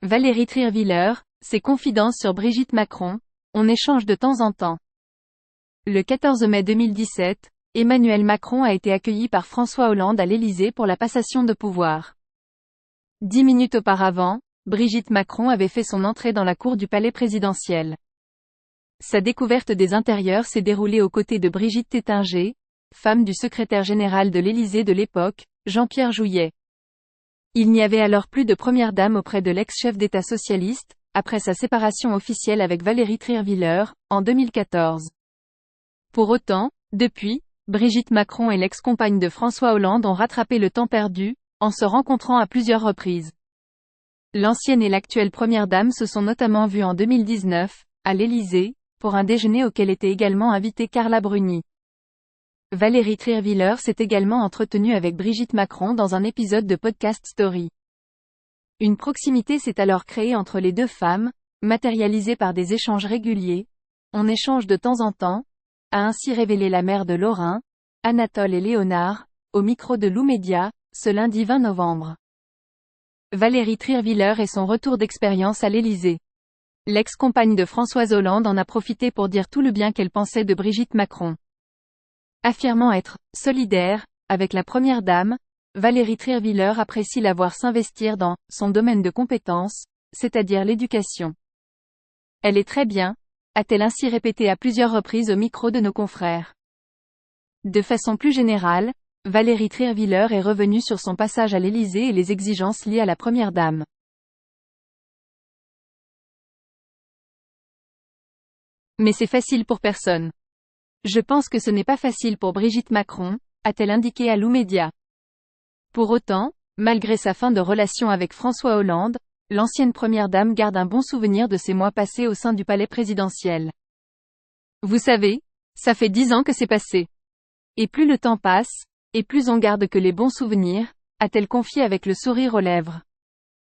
Valérie Trierweiler, ses confidences sur Brigitte Macron, on échange de temps en temps. Le 14 mai 2017, Emmanuel Macron a été accueilli par François Hollande à l'Élysée pour la passation de pouvoir. 10 minutes auparavant, Brigitte Macron avait fait son entrée dans la cour du palais présidentiel. Sa découverte des intérieurs s'est déroulée aux côtés de Brigitte Tétinger, femme du secrétaire général de l'Élysée de l'époque, Jean-Pierre Jouyet. Il n'y avait alors plus de première dame auprès de l'ex-chef d'État socialiste, après sa séparation officielle avec Valérie Trierweiler, en 2014. Pour autant, depuis, Brigitte Macron et l'ex-compagne de François Hollande ont rattrapé le temps perdu, en se rencontrant à plusieurs reprises. L'ancienne et l'actuelle première dame se sont notamment vues en 2019, à l'Élysée, pour un déjeuner auquel était également invitée Carla Bruni. Valérie Trierweiler s'est également entretenue avec Brigitte Macron dans un épisode de Podcast Story. Une proximité s'est alors créée entre les deux femmes, matérialisée par des échanges réguliers. On échange de temps en temps, a ainsi révélé la mère de Laurin, Anatole et Léonard, au micro de Lou Média, ce lundi 20 novembre. Valérie Trierweiler et son retour d'expérience à l'Élysée. L'ex-compagne de François Hollande en a profité pour dire tout le bien qu'elle pensait de Brigitte Macron. Affirmant être « solidaire » avec la première dame, Valérie Trierweiler apprécie la voir s'investir dans « son domaine de compétence », c'est-à-dire l'éducation. Elle est très bien, a-t-elle ainsi répété à plusieurs reprises au micro de nos confrères. De façon plus générale, Valérie Trierweiler est revenue sur son passage à l'Élysée et les exigences liées à la première dame. Mais c'est facile pour personne. Je pense que ce n'est pas facile pour Brigitte Macron, a-t-elle indiqué à Lou Média. Pour autant, malgré sa fin de relation avec François Hollande, l'ancienne première dame garde un bon souvenir de ces mois passés au sein du palais présidentiel. Vous savez, ça fait 10 ans que c'est passé. Et plus le temps passe, et plus on garde que les bons souvenirs, a-t-elle confié avec le sourire aux lèvres.